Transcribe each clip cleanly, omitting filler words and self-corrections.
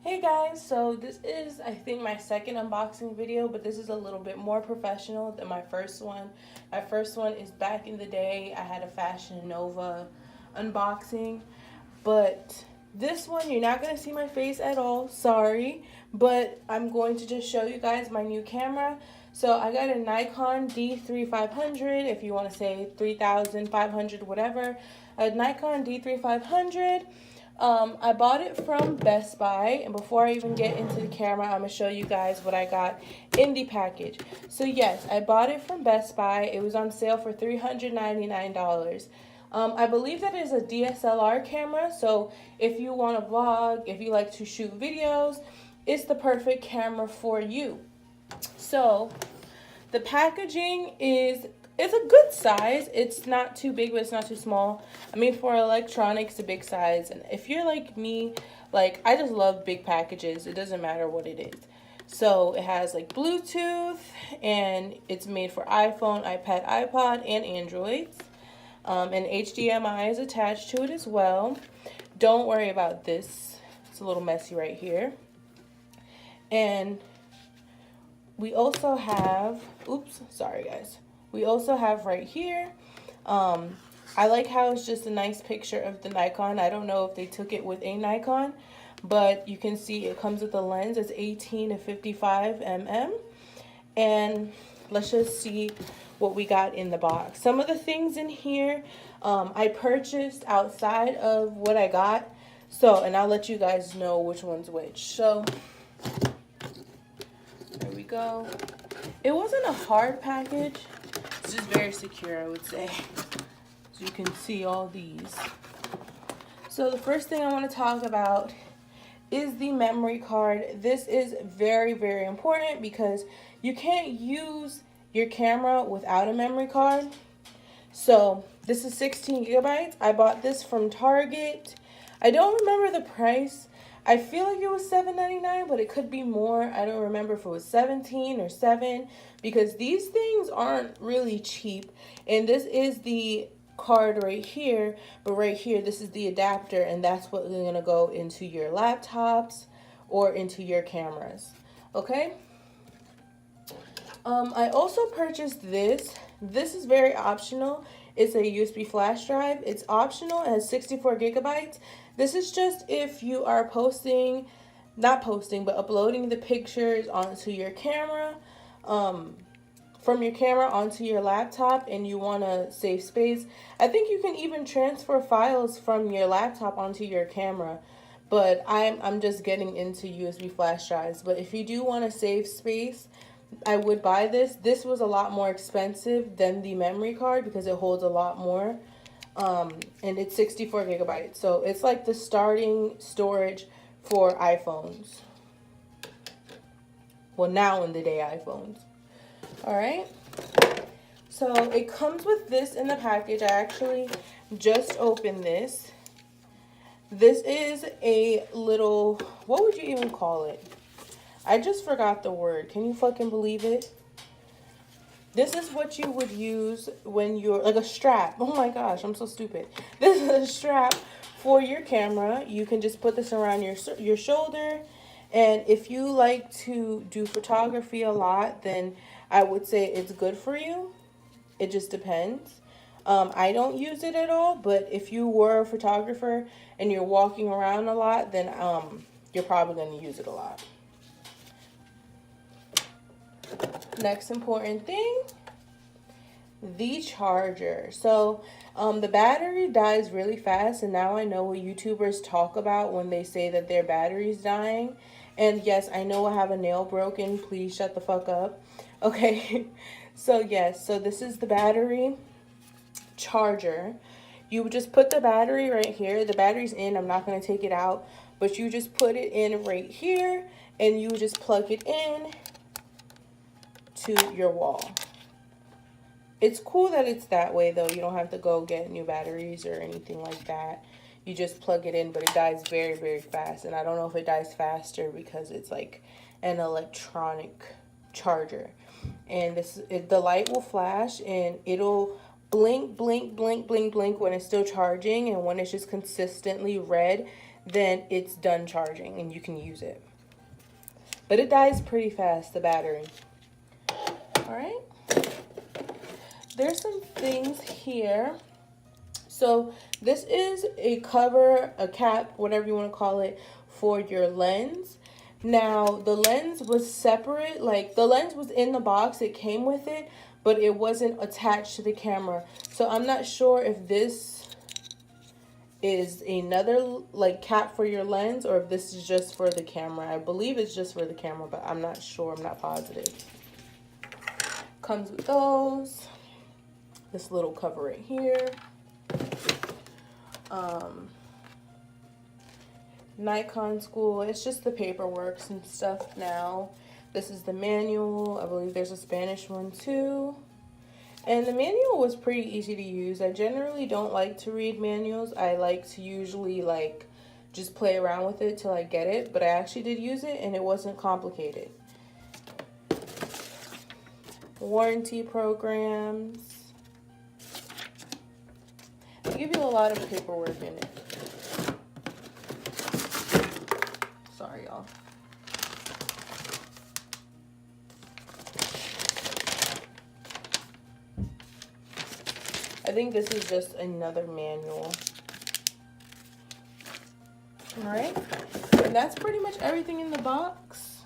Hey guys, so this is I think my second unboxing video, but this is a little bit more professional than my first one. My first one is back in the day. I had a Fashion Nova unboxing, but this one you're not going to see my face at all, sorry, but I'm going to just show you guys my new camera. So I got a Nikon D3500, if you want to say 3500, whatever, a Nikon D3500. I bought it from Bestbuy, and before I even get into the camera, I'm going to show you guys what I got in the package. So yes, I bought it from Bestbuy. It was on sale for $399. I believe that is a DSLR camera, so if you want to vlog, if you like to shoot videos, it's the perfect camera for you. So the packaging it's a good size. It's not too big, but it's not too small. I mean, for electronics, a big size. And if you're like me, like, I just love big packages. It doesn't matter what it is. So it has like Bluetooth, and it's made for iPhone, iPad, iPod, and Androids. And HDMI is attached to it as well. Don't worry about this. It's a little messy right here. And we also have, oops, sorry guys. We also have right here, I like how it's just a nice picture of the Nikon. I don't know if they took it with a Nikon, but you can see it comes with a lens. It's 18 to 55 mm. And let's just see what we got in the box. Some of the things in here I purchased outside of what I got. So, and I'll let you guys know which one's which. So, there we go. It wasn't a hard package. It's just very secure, I would say. So you can see all these. So the first thing I want to talk about is the memory card. This is very, very important because you can't use your camera without a memory card. So this is 16 gigabytes. I bought this from Target. I don't remember the price. I feel like it was $7.99, but it could be more. I don't remember if it was 17 or 7, because these things aren't really cheap. And this is the card right here, but right here, this is the adapter, and that's what's gonna go into your laptops or into your cameras. Okay. I also purchased this. This is very optional. It's a USB flash drive. It's optional. It has 64 gigabytes. This is just if you are not posting, but uploading the pictures onto your camera, from your camera onto your laptop, and you want to save space. I think you can even transfer files from your laptop onto your camera, but I'm just getting into USB flash drives. But if you do want to save space, I would buy this. This was a lot more expensive than the memory card because it holds a lot more. And it's 64 gigabytes. So it's like the starting storage for iPhones. Well, now in the day iPhones. Alright. So it comes with this in the package. I actually just opened this. This is a little, what would you even call it? I just forgot the word. Can you fucking believe it? This is what you would use when you're, like a strap. Oh my gosh, I'm so stupid. This is a strap for your camera. You can just put this around your shoulder. And if you like to do photography a lot, then I would say it's good for you. It just depends. I don't use it at all, but if you were a photographer and you're walking around a lot, then you're probably going to use it a lot. Next important thing, the charger. So the battery dies really fast, and now I know what YouTubers talk about when they say that their battery's dying. And yes, I know I have a nail broken. Please shut the fuck up. Okay. So yes, so this is the battery charger. You would just put the battery right here. The battery's in. I'm not going to take it out, but you just put it in right here, and you just plug it in to your wall. It's cool that it's that way though. You don't have to go get new batteries or anything like that. You just plug it in, but it dies very, very fast. And I don't know if it dies faster because it's like an electronic charger. And the light will flash, and it'll blink, blink, blink, blink, blink when it's still charging. And when it's just consistently red, then it's done charging and you can use it. But it dies pretty fast, the battery. All right. There's some things here. So this is a cover, a cap, whatever you want to call it, for your lens. Now, the lens was separate. Like, the lens was in the box. It came with it, but it wasn't attached to the camera. So I'm not sure if this is another, like, cap for your lens or if this is just for the camera. I believe it's just for the camera, but I'm not sure. I'm not positive. Comes with those. This little cover right here. Nikon school, it's just the paperwork and stuff now. This is the manual. I believe there's a Spanish one too. And the manual was pretty easy to use. I generally don't like to read manuals. I like to usually like just play around with it till I get it. But I actually did use it and it wasn't complicated. Warranty programs. They give you a lot of paperwork in it. Sorry, y'all. I think this is just another manual. All right, and that's pretty much everything in the box.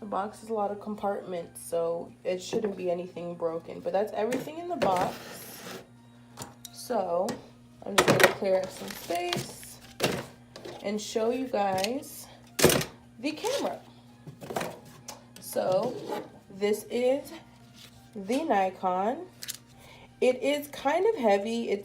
The box is a lot of compartments, so it shouldn't be anything broken, but that's everything in the box. So I'm just gonna clear up some space and show you guys the camera. So this is the Nikon. It is kind of heavy.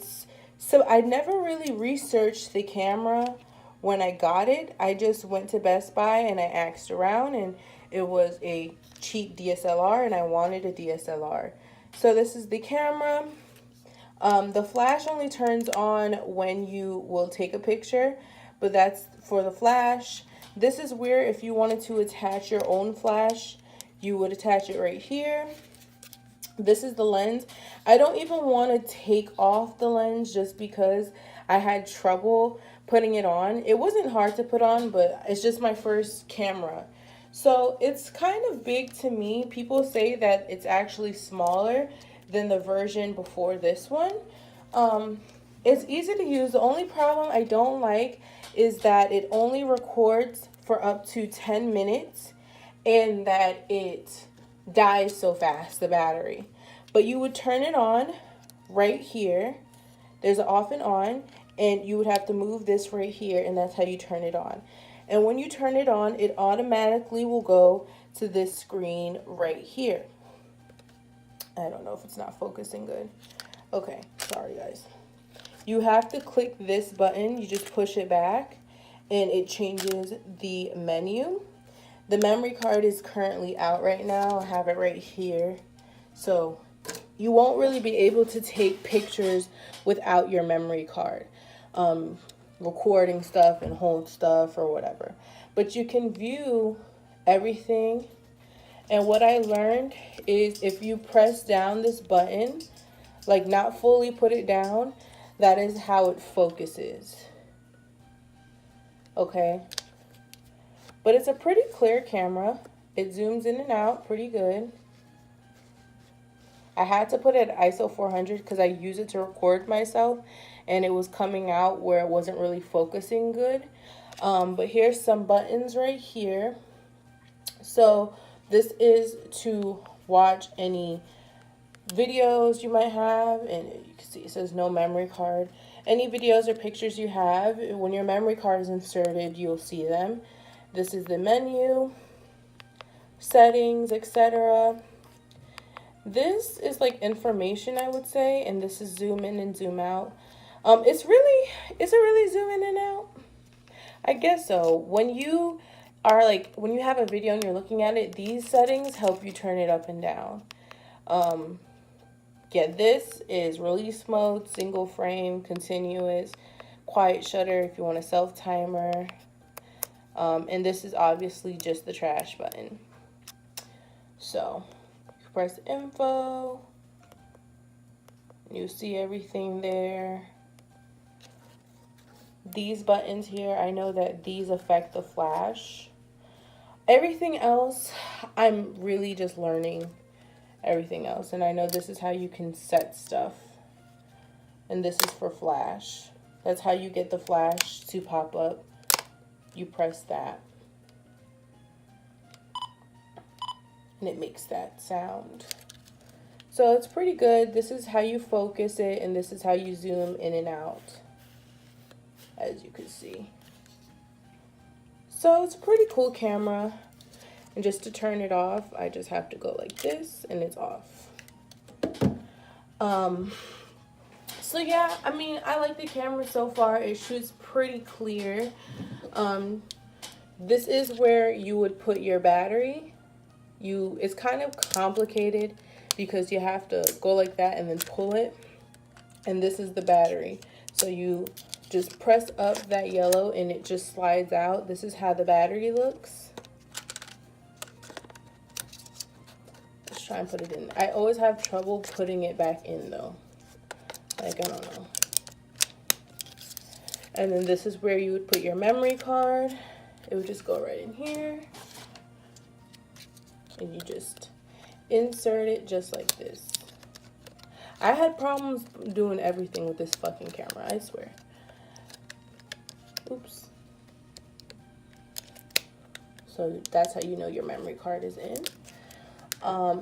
So I never really researched the camera when I got it. I just went to Best Buy and I asked around, and it was a cheap DSLR and I wanted a DSLR. So this is the camera. The flash only turns on when you will take a picture, but that's for the flash. This is where if you wanted to attach your own flash, you would attach it right here. This is the lens. I don't even want to take off the lens just because I had trouble putting it on. It wasn't hard to put on, but it's just my first camera. So it's kind of big to me. People say that it's actually smaller than the version before this one. It's easy to use. The only problem I don't like is that it only records for up to 10 minutes and that it dies so fast, the battery. But you would turn it on right here. There's an off and on, and you would have to move this right here, and that's how you turn it on. And when you turn it on, it automatically will go to this screen right here. I don't know if it's not focusing good. Okay, sorry guys. You have to click this button. You just push it back and it changes the menu. The memory card is currently out right now. I have it right here. So you won't really be able to take pictures without your memory card. Recording stuff and hold stuff or whatever. But you can view everything. And what I learned is if you press down this button, like not fully put it down, that is how it focuses. Okay. But it's a pretty clear camera. It zooms in and out pretty good. I had to put it at ISO 400 because I use it to record myself and it was coming out where it wasn't really focusing good. But here's some buttons right here. So this is to watch any videos you might have, and you can see it says no memory card. Any videos or pictures you have, when your memory card is inserted, you'll see them. This is the menu, settings, etc. This is like information, I would say, and this is zoom in and zoom out. Is it really zoom in and out? I guess so. When you have a video and you're looking at it, these settings help you turn it up and down. Yeah, this is release mode, single frame, continuous, quiet shutter if you want a self timer. And this is obviously just the trash button. So you press info, you see everything there. These buttons here, I know that these affect the flash. Everything else, I'm really just learning everything else. And I know this is how you can set stuff. And this is for flash. That's how you get the flash to pop up. You press that. And it makes that sound. So it's pretty good. This is how you focus it, and this is how you zoom in and out, as you can see. So it's a pretty cool camera. And just to turn it off, I just have to go like this and it's off. So yeah, I mean, I like the camera so far. It shoots pretty clear. This is where you would put your battery. It's kind of complicated because you have to go like that and then pull it. And this is the battery. So you just press up that yellow and it just slides out. This is how the battery looks. Let's try and put it in. I always have trouble putting it back in though. Like, I don't know. And then this is where you would put your memory card. It would just go right in here. And you just insert it just like this. I had problems doing everything with this fucking camera, I swear. Oops. So that's how you know your memory card is in.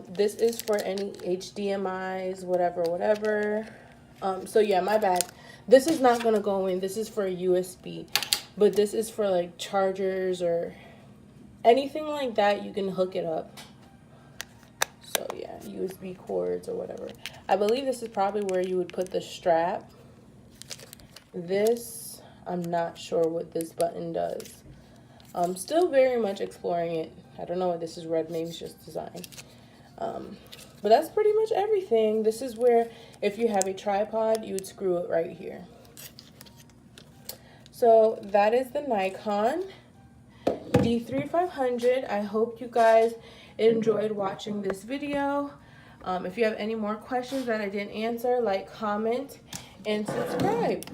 This is for any HDMIs, whatever. So yeah, my bad. This is not gonna go in. This is for a USB. But this is for like chargers or anything like that. You can hook it up. So yeah, USB cords or whatever. I believe this is probably where you would put the strap. This, I'm not sure what this button does. I'm still very much exploring it. I don't know what this is. Red, maybe it's just design. But that's pretty much everything. This is where, if you have a tripod, you would screw it right here. So that is the Nikon D3500. I hope you guys enjoyed watching this video. If you have any more questions that I didn't answer, like, comment, and subscribe.